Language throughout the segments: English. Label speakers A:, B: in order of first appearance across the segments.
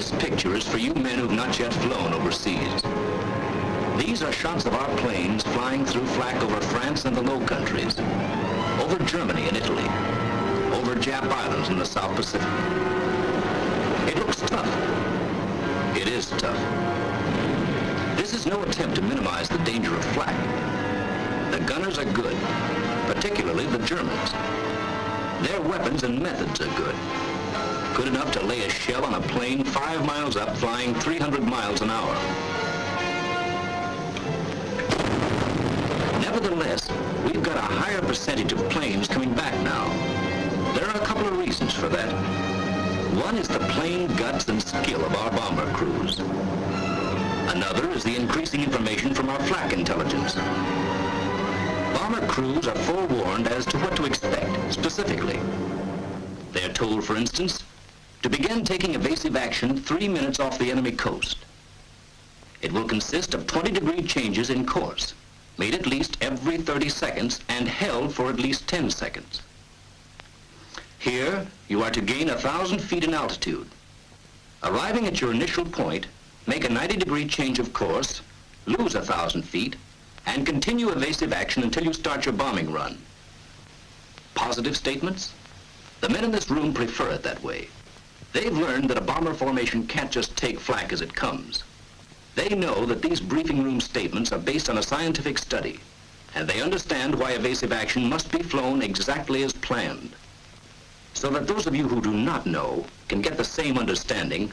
A: This picture is for you men who've not yet flown overseas. These are shots of our planes flying through Flak over France and the Low Countries, over Germany and Italy, over Jap Islands in the South Pacific. It looks tough. It is tough. This is no attempt to minimize the danger of flak. The gunners are good, particularly the Germans. Their weapons and methods are good. Good enough to lay a shell on a plane 5 miles up, flying 300 miles an hour. Nevertheless, we've got a higher percentage of planes coming back now. There are a couple of reasons for that. One is the plain guts and skill of our bomber crews. Another is the increasing information from our flak intelligence. Bomber crews are forewarned as to what to expect, specifically. They are told, for instance, to begin taking evasive action 3 minutes off the enemy coast. It will consist of 20-degree changes in course, made at least every 30 seconds and held for at least 10 seconds. Here, you are to gain 1,000 feet in altitude. Arriving at your initial point, make a 90-degree change of course, lose 1,000 feet, and continue evasive action until you start your bombing run. Positive statements? The men in this room prefer it that way. They've learned that a bomber formation can't just take flak as it comes. They know that these briefing room statements are based on a scientific study, and they understand why evasive action must be flown exactly as planned. So that those of you who do not know can get the same understanding,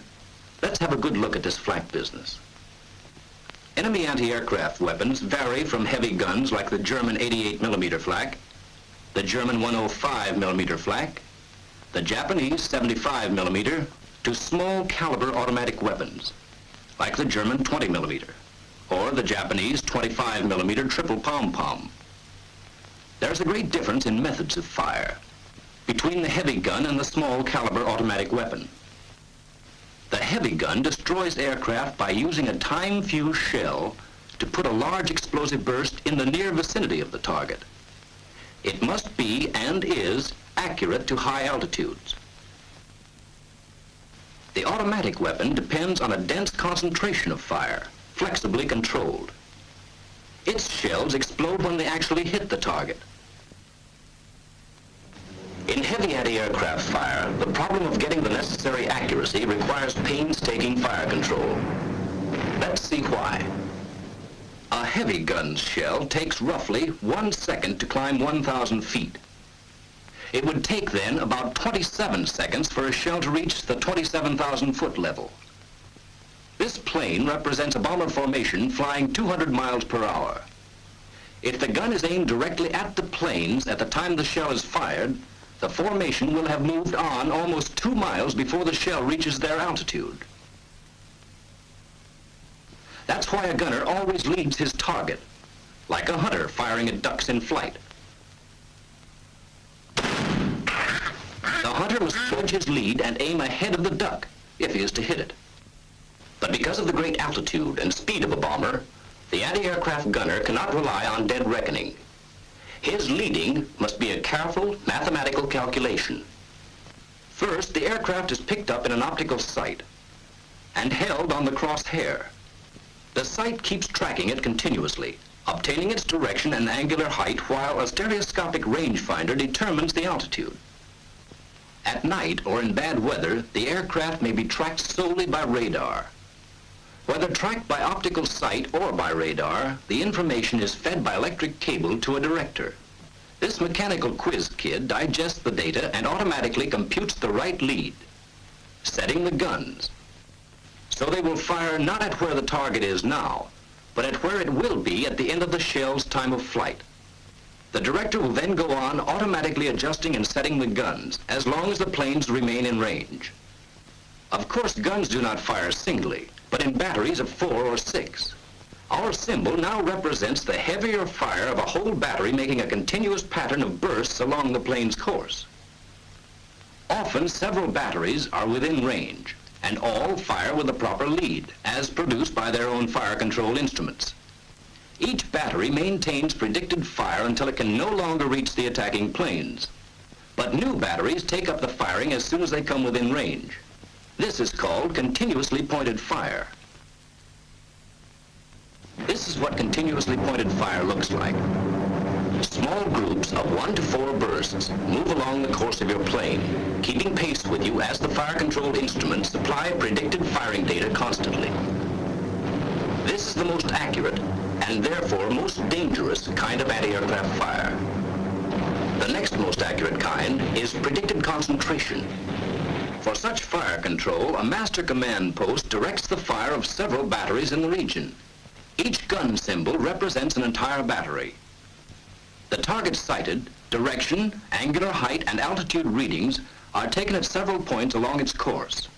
A: let's have a good look at this flak business. Enemy anti-aircraft weapons vary from heavy guns like the German 88mm flak, the German 105mm flak, the Japanese 75mm, to small caliber automatic weapons like the German 20mm or the Japanese 25mm triple pom-pom. There's a great difference in methods of fire between the heavy gun and the small caliber automatic weapon. The heavy gun destroys aircraft by using a time-fused shell to put a large explosive burst in the near vicinity of the target. It must be, and is, accurate to high altitudes. The automatic weapon depends on a dense concentration of fire, flexibly controlled. Its shells explode when they actually hit the target. In heavy anti-aircraft fire, the problem of getting the necessary accuracy requires painstaking fire control. Let's see why. A heavy gun's shell takes roughly 1 second to climb 1,000 feet. It would take then about 27 seconds for a shell to reach the 27,000-foot level. This plane represents a bomber formation flying 200 miles per hour. If the gun is aimed directly at the planes at the time the shell is fired, the formation will have moved on almost 2 miles before the shell reaches their altitude. That's why a gunner always leads his target, like a hunter firing at ducks in flight. The hunter must judge his lead and aim ahead of the duck, if he is to hit it. But because of the great altitude and speed of a bomber, the anti-aircraft gunner cannot rely on dead reckoning. His leading must be a careful mathematical calculation. First, the aircraft is picked up in an optical sight and held on the crosshair. The sight keeps tracking it continuously, obtaining its direction and angular height while a stereoscopic rangefinder determines the altitude. At night or in bad weather, the aircraft may be tracked solely by radar. Whether tracked by optical sight or by radar, the information is fed by electric cable to a director. This mechanical quiz kid digests the data and automatically computes the right lead, setting the guns. So they will fire not at where the target is now, but at where it will be at the end of the shell's time of flight. The director will then go on automatically adjusting and setting the guns as long as the planes remain in range. Of course, guns do not fire singly, but in batteries of 4 or 6. Our symbol now represents the heavier fire of a whole battery making a continuous pattern of bursts along the plane's course. Often, several batteries are within range, and all fire with the proper lead, as produced by their own fire control instruments. Each battery maintains predicted fire until it can no longer reach the attacking planes. But new batteries take up the firing as soon as they come within range. This is called continuously pointed fire. This is what continuously pointed fire looks like. Small groups of 1 to 4 bursts move along the course of your plane, keeping pace with you as the fire control instruments supply predicted firing data constantly. This is the most accurate and therefore most dangerous kind of anti-aircraft fire. The next most accurate kind is predicted concentration. For such fire control, a master command post directs the fire of several batteries in the region. Each gun symbol represents an entire battery. The target sighted, direction, angular height, and altitude readings are taken at several points along its course.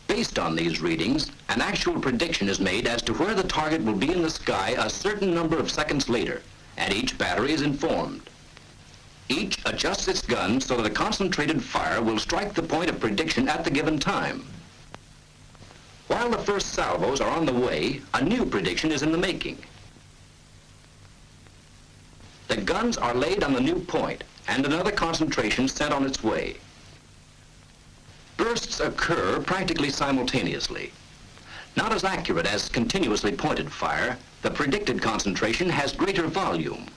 A: Based on these readings, an actual prediction is made as to where the target will be in the sky a certain number of seconds later, and each battery is informed. Each adjusts its gun so that a concentrated fire will strike the point of prediction at the given time. While the first salvos are on the way, a new prediction is in the making. The guns are laid on the new point, and another concentration sent on its way. Bursts occur practically simultaneously. Not as accurate as continuously pointed fire, the predicted concentration has greater volume.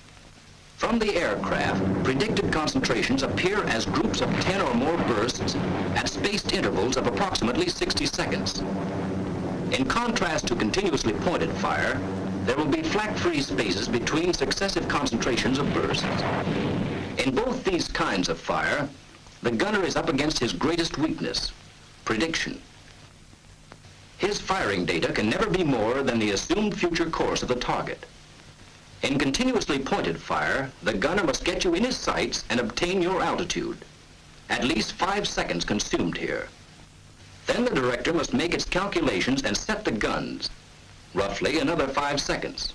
A: From the aircraft, predicted concentrations appear as groups of 10 or more bursts at spaced intervals of approximately 60 seconds. In contrast to continuously pointed fire, there will be flak-free spaces between successive concentrations of bursts. In both these kinds of fire, the gunner is up against his greatest weakness, prediction. His firing data can never be more than the assumed future course of the target. In continuously pointed fire, the gunner must get you in his sights and obtain your altitude. At least 5 seconds consumed here. Then the director must make its calculations and set the guns. Roughly another 5 seconds.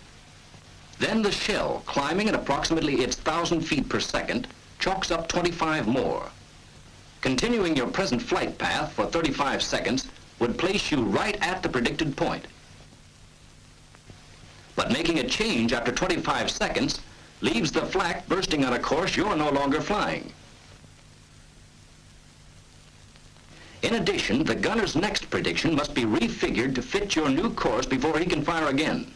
A: Then the shell, climbing at approximately its 1,000 feet per second, chalks up 25 more. Continuing your present flight path for 35 seconds would place you right at the predicted point. But making a change after 25 seconds leaves the flak bursting on a course you're no longer flying. In addition, the gunner's next prediction must be refigured to fit your new course before he can fire again.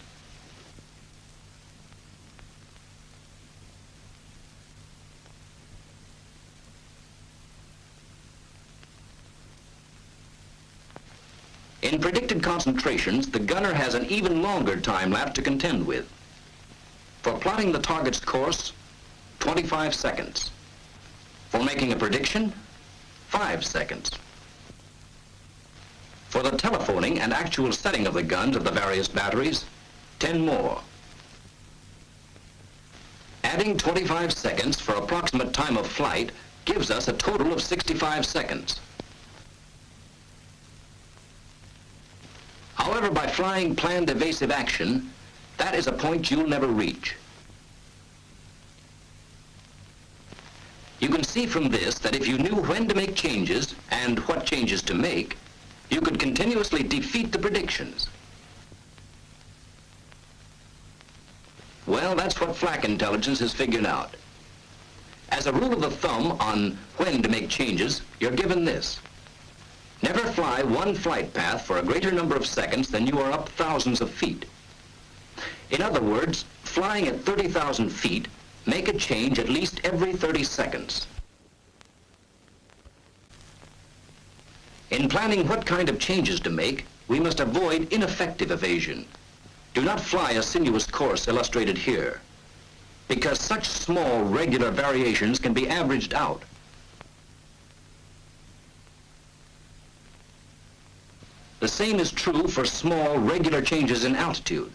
A: In predicted concentrations, the gunner has an even longer time lapse to contend with. For plotting the target's course, 25 seconds. For making a prediction, 5 seconds. For the telephoning and actual setting of the guns of the various batteries, 10 more. Adding 25 seconds for approximate time of flight gives us a total of 65 seconds. However, by flying planned evasive action, that is a point you'll never reach. You can see from this that if you knew when to make changes and what changes to make, you could continuously defeat the predictions. Well, that's what flak intelligence has figured out. As a rule of thumb on when to make changes, you're given this. Never fly one flight path for a greater number of seconds than you are up thousands of feet. In other words, flying at 30,000 feet, make a change at least every 30 seconds. In planning what kind of changes to make, we must avoid ineffective evasion. Do not fly a sinuous course illustrated here, because such small, regular variations can be averaged out. The same is true for small, regular changes in altitude.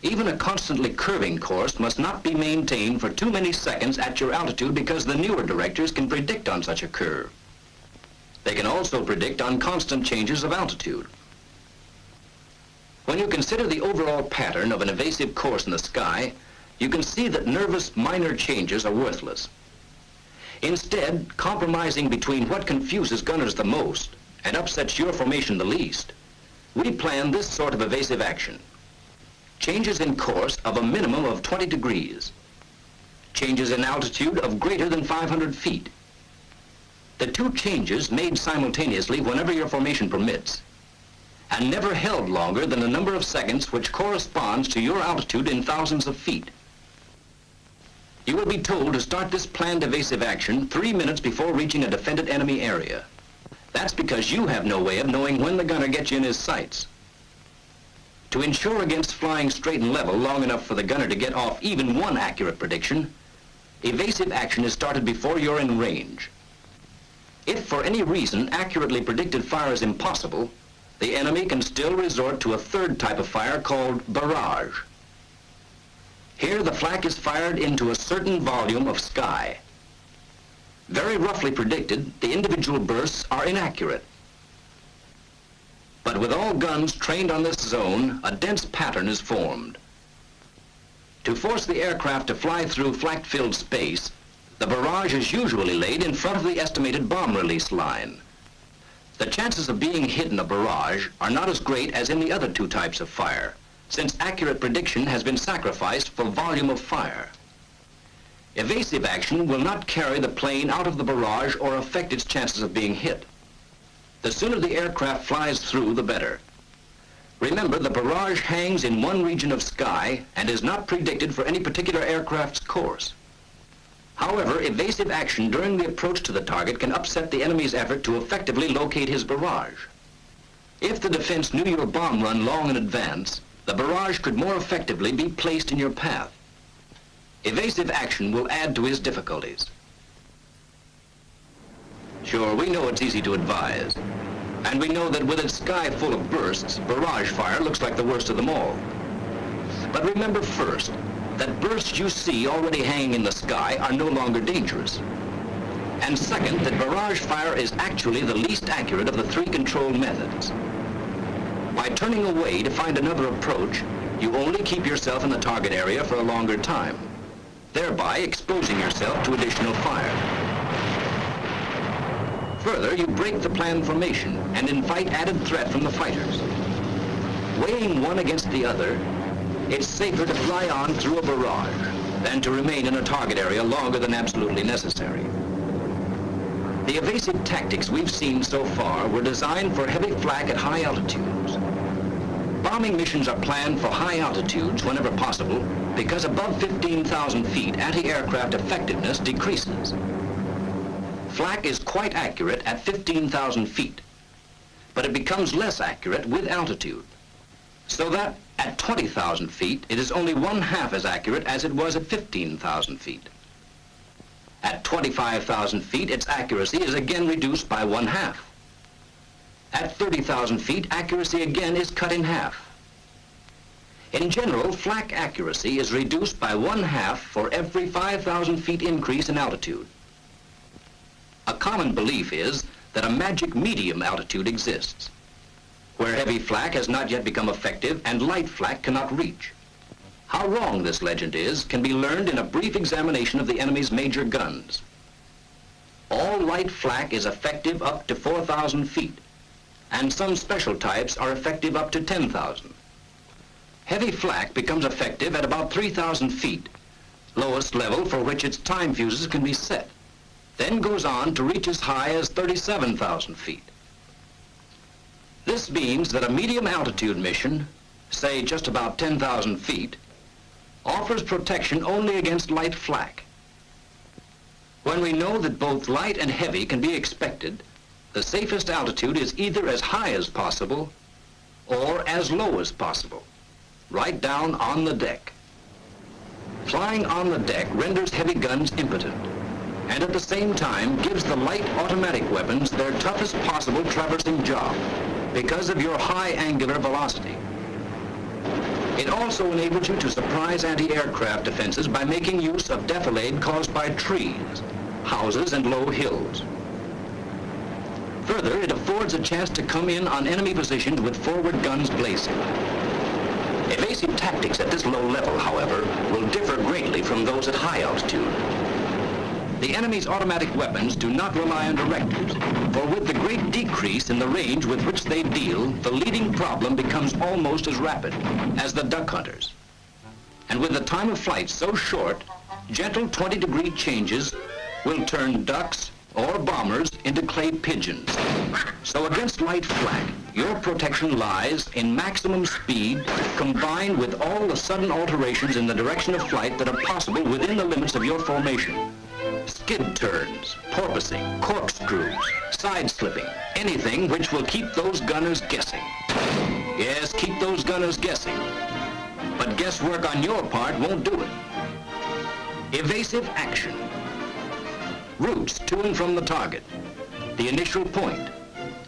A: Even a constantly curving course must not be maintained for too many seconds at your altitude because the newer directors can predict on such a curve. They can also predict on constant changes of altitude. When you consider the overall pattern of an evasive course in the sky, you can see that nervous minor changes are worthless. Instead, compromising between what confuses gunners the most and upsets your formation the least, we plan this sort of evasive action. Changes in course of a minimum of 20 degrees. changes in altitude of greater than 500 feet. The two changes made simultaneously whenever your formation permits, and never held longer than a number of seconds which corresponds to your altitude in thousands of feet. You will be told to start this planned evasive action 3 minutes before reaching a defended enemy area. That's because you have no way of knowing when the gunner gets you in his sights. To ensure against flying straight and level long enough for the gunner to get off even one accurate prediction, evasive action is started before you're in range. If for any reason accurately predicted fire is impossible, the enemy can still resort to a third type of fire called barrage. Here the flak is fired into a certain volume of sky. Very roughly predicted, the individual bursts are inaccurate. But with all guns trained on this zone, a dense pattern is formed. To force the aircraft to fly through flak-filled space, the barrage is usually laid in front of the estimated bomb release line. The chances of being hit in a barrage are not as great as in the other two types of fire, since accurate prediction has been sacrificed for volume of fire. Evasive action will not carry the plane out of the barrage or affect its chances of being hit. The sooner the aircraft flies through, the better. Remember, the barrage hangs in one region of sky and is not predicted for any particular aircraft's course. However, evasive action during the approach to the target can upset the enemy's effort to effectively locate his barrage. If the defense knew your bomb run long in advance, the barrage could more effectively be placed in your path. Evasive action will add to his difficulties. Sure, we know it's easy to advise, and we know that with its sky full of bursts, barrage fire looks like the worst of them all. But remember first, that bursts you see already hanging in the sky are no longer dangerous. And second, that barrage fire is actually the least accurate of the three control methods. By turning away to find another approach, you only keep yourself in the target area for a longer time, thereby exposing yourself to additional fire. Further, you break the planned formation and invite added threat from the fighters. Weighing one against the other, it's safer to fly on through a barrage than to remain in a target area longer than absolutely necessary. The evasive tactics we've seen so far were designed for heavy flak at high altitudes. Bombing missions are planned for high altitudes whenever possible because above 15,000 feet anti-aircraft effectiveness decreases. Flak is quite accurate at 15,000 feet, but it becomes less accurate with altitude, so that at 20,000 feet it is only 1/2 as accurate as it was at 15,000 feet. At 25,000 feet, its accuracy is again reduced by 1/2. At 30,000 feet, accuracy again is cut in half. In general, flak accuracy is reduced by 1/2 for every 5,000 feet increase in altitude. A common belief is that a magic medium altitude exists, where heavy flak has not yet become effective and light flak cannot reach. How wrong this legend is can be learned in a brief examination of the enemy's major guns. All light flak is effective up to 4,000 feet, and some special types are effective up to 10,000. Heavy flak becomes effective at about 3,000 feet, lowest level for which its time fuses can be set, then goes on to reach as high as 37,000 feet. This means that a medium altitude mission, say just about 10,000 feet, offers protection only against light flak. When we know that both light and heavy can be expected, the safest altitude is either as high as possible or as low as possible, right down on the deck. Flying on the deck renders heavy guns impotent, and at the same time gives the light automatic weapons their toughest possible traversing job because of your high angular velocity. It also enables you to surprise anti-aircraft defenses by making use of defilade caused by trees, houses, and low hills. Further, it affords a chance to come in on enemy positions with forward guns blazing. Evasive tactics at this low level, however, will differ greatly from those at high altitude. The enemy's automatic weapons do not rely on directors, for with the great decrease in the range with which they deal, the leading problem becomes almost as rapid as the duck hunters. And with the time of flight so short, Gentle 20-degree changes will turn ducks or bombers into clay pigeons. So against light flak, your protection lies in maximum speed combined with all the sudden alterations in the direction of flight that are possible within the limits of your formation. Skid turns, porpoising, corkscrews, side-slipping, anything which will keep those gunners guessing. Yes, keep those gunners guessing. But guesswork on your part won't do it. Evasive action. Routes to and from the target, the initial point,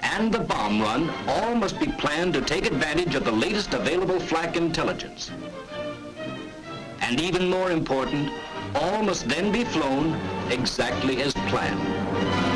A: and the bomb run all must be planned to take advantage of the latest available flak intelligence. And even more important, all must then be flown exactly as planned.